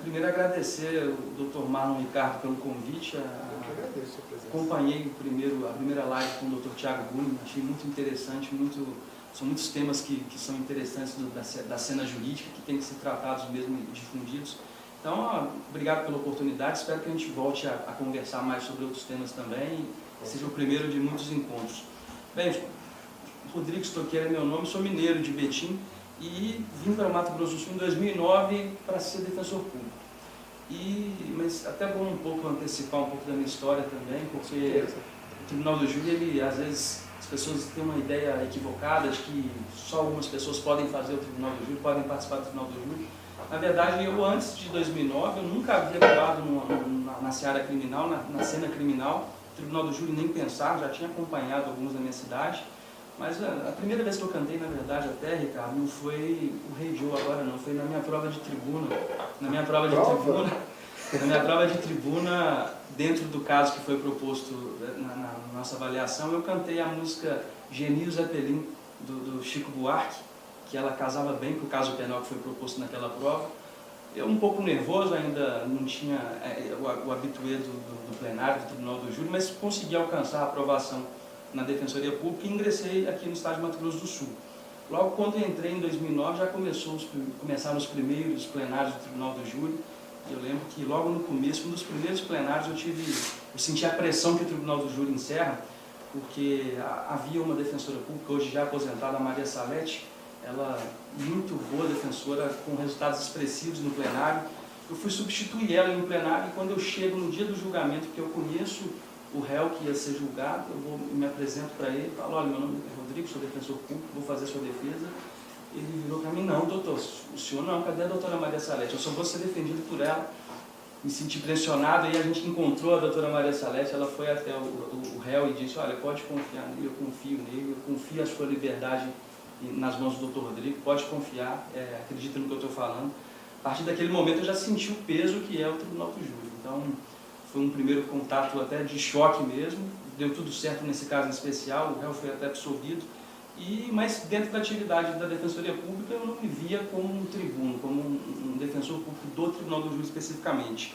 Primeiro agradecer o Dr. Marlon Ricardo pelo convite. Eu que agradeço a presença. Acompanhei a primeira live com o Dr. Thiago Bunho, achei muito interessante, são muitos temas que são interessantes da cena jurídica, que têm que ser tratados mesmo e difundidos. Então, obrigado pela oportunidade, espero que a gente volte a conversar mais sobre outros temas também, e seja o primeiro de muitos encontros. Bem, Rodrigo Stoqueira é meu nome, sou mineiro de Betim, e vim para o Mato Grosso do Sul em 2009 para ser defensor público. Mas até bom antecipar um pouco da minha história também, porque o Tribunal do Júri, às vezes, as pessoas têm uma ideia equivocada de que só algumas pessoas podem fazer o Tribunal do Júri, podem participar do Tribunal do Júri. Na verdade, eu antes de 2009, eu nunca havia atuado na seara criminal, na cena criminal, o Tribunal do Júri nem pensar, já tinha acompanhado alguns da minha cidade. Mas a primeira vez que eu cantei, na verdade, até, Ricardo, não foi o Rei Joe agora, não, foi na minha prova de tribuna. Na minha prova de tribuna, dentro do caso que foi proposto na nossa avaliação, eu cantei a música Genil Zeppelin, do Chico Buarque, que ela casava bem com o caso penal que foi proposto naquela prova. Eu um pouco nervoso, ainda não tinha o habitué do plenário, do Tribunal do Júri, mas consegui alcançar a aprovação na Defensoria Pública e ingressei aqui no estado de Mato Grosso do Sul. Logo quando eu entrei em 2009, já começaram os primeiros plenários do Tribunal do Júri. Eu lembro que logo no começo, um dos primeiros plenários, eu senti a pressão que o Tribunal do Júri encerra, porque havia uma defensora pública, hoje já aposentada, a Maria Salete, ela muito boa defensora, com resultados expressivos no plenário. Eu fui substituir ela no plenário e quando eu chego no dia do julgamento, que eu conheço o réu que ia ser julgado, me apresento para ele, falo, olha, meu nome é Rodrigo, sou defensor público, vou fazer a sua defesa. Ele virou para mim, não, doutor, o senhor não, cadê a doutora Maria Salete? Eu só vou ser defendido por ela. Me senti pressionado e a gente encontrou a doutora Maria Salete, ela foi até o réu e disse, olha, pode confiar nele, eu confio nele, eu confio a sua liberdade nas mãos do doutor Rodrigo, pode confiar, acredita no que eu estou falando. A partir daquele momento eu já senti o peso que é o Tribunal do Júri. Então, foi um primeiro contato até de choque mesmo, deu tudo certo nesse caso em especial, o réu foi até absolvido, mas dentro da atividade da Defensoria Pública eu não me via como um tribuno, como um defensor público do Tribunal do Júri especificamente.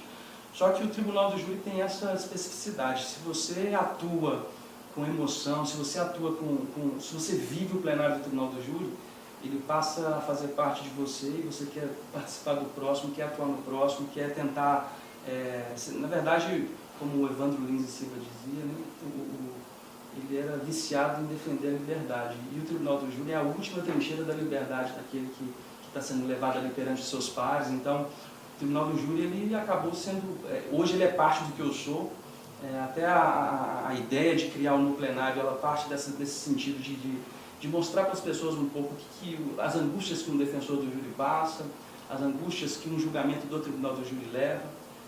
Só que o Tribunal do Júri tem essa especificidade, se você atua com emoção, se você atua se você vive o plenário do Tribunal do Júri, ele passa a fazer parte de você e você quer participar do próximo, quer atuar no próximo, quer tentar... na verdade, como o Evandro Lins e Silva dizia, né, ele era viciado em defender a liberdade. E o Tribunal do Júri é a última trincheira da liberdade daquele que está sendo levado ali perante os seus pares. Então, o Tribunal do Júri ele acabou sendo... hoje ele é parte do que eu sou. Até a ideia de criar um plenário, ela parte desse sentido de mostrar para as pessoas um pouco as angústias que um defensor do júri passa, as angústias que um julgamento do Tribunal do Júri leva.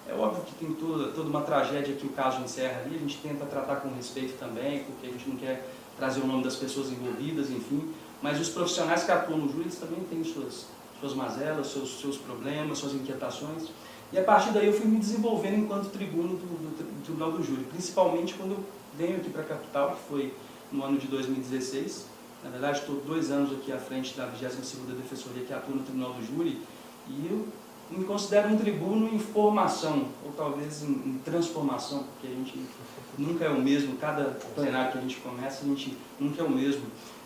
É óbvio que tem toda uma tragédia que o caso encerra ali, a gente tenta tratar com respeito também, porque a gente não quer trazer o nome das pessoas envolvidas, enfim, mas os profissionais que atuam no júri, eles também têm suas mazelas, seus problemas, suas inquietações, e a partir daí eu fui me desenvolvendo enquanto tribuno do Tribunal do Júri, principalmente quando eu venho aqui para a capital, que foi no ano de 2016, na verdade estou 2 anos aqui à frente da 22ª Defensoria que atua no Tribunal do Júri, e eu me considero um tribuno em formação, ou talvez em transformação, porque a gente nunca é o mesmo, cada plenário que a gente começa, a gente nunca é o mesmo.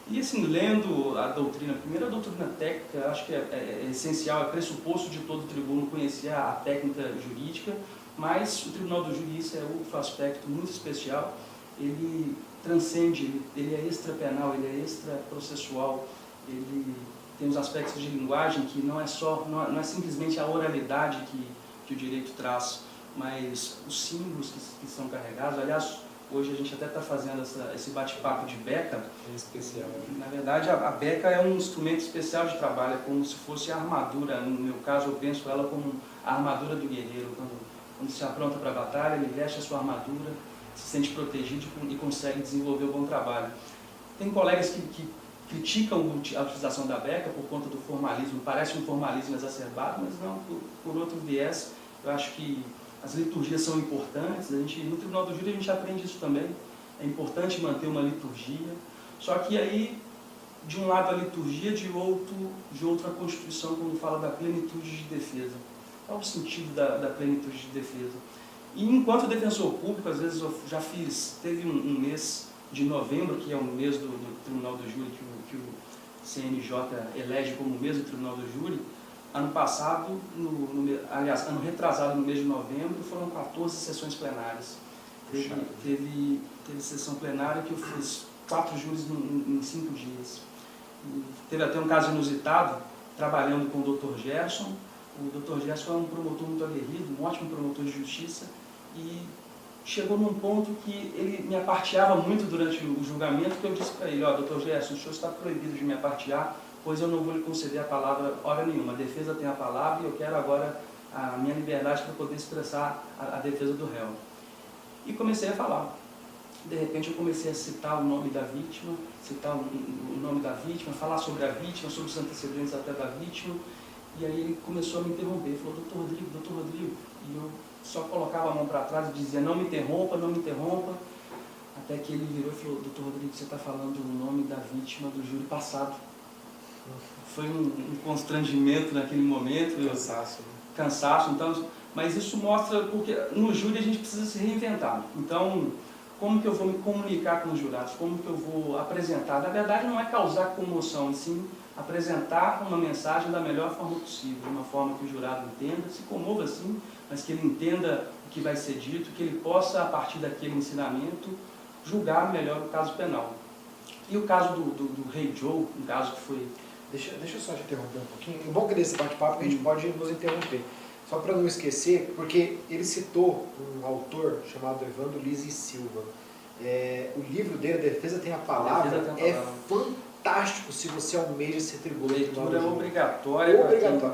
E assim, lendo a doutrina, primeiro a doutrina técnica, acho que é essencial, é pressuposto de todo tribuno conhecer a técnica jurídica, mas o Tribunal do Júri, isso é outro aspecto muito especial, ele transcende, ele é extrapenal, ele é extraprocessual, ele tem os aspectos de linguagem que não é simplesmente a oralidade que o direito traz, mas os símbolos que são carregados. Aliás, hoje a gente até está fazendo esse bate-papo de beca. É especial. Na verdade, a beca é um instrumento especial de trabalho, é como se fosse a armadura. No meu caso, eu penso ela como a armadura do guerreiro. Quando se apronta para a batalha, ele veste a sua armadura, se sente protegido e consegue desenvolver um bom trabalho. Tem colegas que criticam a utilização da beca por conta do formalismo, parece um formalismo exacerbado, mas não, por outro viés. Eu acho que as liturgias são importantes, no Tribunal do Júri a gente aprende isso também, é importante manter uma liturgia, só que aí, de um lado a liturgia, de outro a Constituição, quando fala da plenitude de defesa. Qual o sentido da plenitude de defesa? E enquanto defensor público, às vezes eu já teve um mês de novembro, que é o mês do Tribunal do Júri, que o CNJ elege como mês do Tribunal do Júri. Ano passado, aliás, ano retrasado, no mês de novembro, foram 14 sessões plenárias. Teve sessão plenária que eu fiz 4 júris em 5 dias. E teve até um caso inusitado, trabalhando com o Dr. Gerson. O Dr. Gerson é um promotor muito aguerrido, um ótimo promotor de justiça, e chegou num ponto que ele me aparteava muito durante o julgamento, que eu disse para ele, Dr. Gerson, o senhor está proibido de me apartear, pois eu não vou lhe conceder a palavra hora nenhuma. A defesa tem a palavra e eu quero agora a minha liberdade para poder expressar a defesa do réu. E comecei a falar. De repente eu comecei a citar o nome da vítima, falar sobre a vítima, sobre os antecedentes até da vítima, e aí ele começou a me interromper, falou, doutor Rodrigo, e eu só colocava a mão para trás e dizia, não me interrompa, até que ele virou e falou, doutor Rodrigo, você está falando o nome da vítima do júri passado. Foi um constrangimento naquele momento. Cansaço, então, mas isso mostra, porque no júri a gente precisa se reinventar. Então, como que eu vou me comunicar com os jurados? Como que eu vou apresentar? Na verdade, não é causar comoção, e sim apresentar uma mensagem da melhor forma possível, de uma forma que o jurado entenda, se comova sim, mas que ele entenda o que vai ser dito, que ele possa, a partir daquele ensinamento, julgar melhor o caso penal. E o caso do Rei Joe, um caso que foi... Deixa eu só te interromper um pouquinho. É bom que nesse bate-papo a gente pode nos interromper. Só para não esquecer, porque ele citou um autor chamado Evandro Lise Silva. O livro dele, A Defesa Tem a Palavra, é fantástico se você almeja ser tribuno. Leitura obrigatória.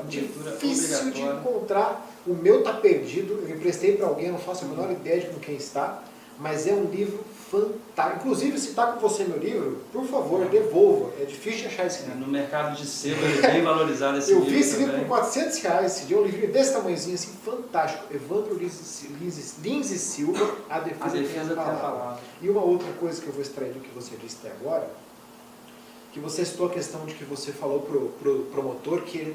Difícil de encontrar. O meu está perdido, eu emprestei para alguém, não faço a menor ideia de com quem está, mas é um livro fantástico. Inclusive, se está com você no livro, por favor, devolva. É difícil de achar esse livro. No mercado de sebo é bem valorizado esse livro. Eu vi esse livro por R$400 esse dia, um livro desse tamanhozinho, assim, fantástico. Evandro Lise Silva, A Defesa Tem a Palavra. E uma outra coisa que eu vou extrair do que você disse até agora, que você citou a questão de que você falou pro promotor que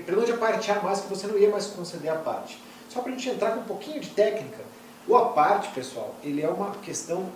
para não apartear mais, que você não ia mais conceder a parte. Só para a gente entrar com um pouquinho de técnica, o aparte, pessoal, ele é uma questão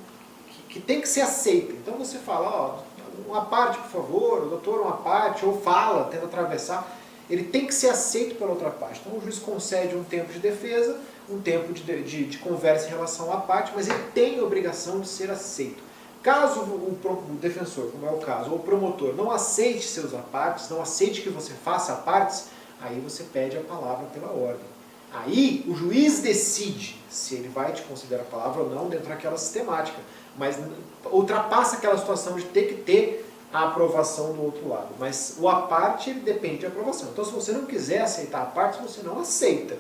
que tem que ser aceita. Então você fala, uma parte, por favor, o doutor, uma parte, ou fala, tenta atravessar, ele tem que ser aceito pela outra parte. Então o juiz concede um tempo de defesa, um tempo de conversa em relação à parte, mas ele tem a obrigação de ser aceito. Caso o defensor, como é o caso, ou o promotor, não aceite seus apartes, não aceite que você faça apartes, aí você pede a palavra pela ordem. Aí o juiz decide se ele vai te considerar a palavra ou não dentro daquela sistemática, mas ultrapassa aquela situação de ter que ter a aprovação do outro lado. Mas o aparte, ele depende de aprovação. Então, se você não quiser aceitar a parte, você não aceita.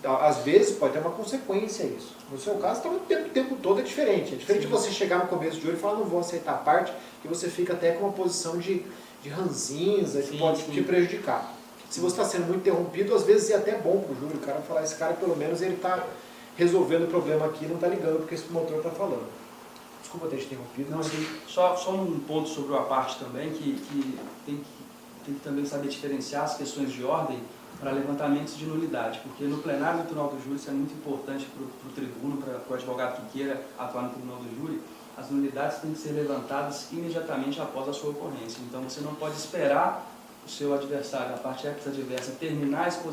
Então, às vezes pode ter uma consequência isso. No seu caso, o tempo todo é diferente. É diferente de você chegar no começo de júri e falar, não vou aceitar a parte, que você fica até com uma posição de ranzinza, que pode te prejudicar. Se você está sendo muito interrompido, às vezes é até bom para o júri. O cara falar, esse cara pelo menos ele está resolvendo o problema aqui, não está ligando porque esse promotor está falando. Desculpa ter te interrompido. Não, assim, só um ponto sobre o aparte também, que tem que também saber diferenciar as questões de ordem para levantamentos de nulidade, porque no plenário do Tribunal do Júri isso é muito importante para o tribuno, para o advogado que queira atuar no Tribunal do Júri. As nulidades têm que ser levantadas imediatamente após a sua ocorrência. Então você não pode esperar o seu adversário, a parte adversa, terminar a exposição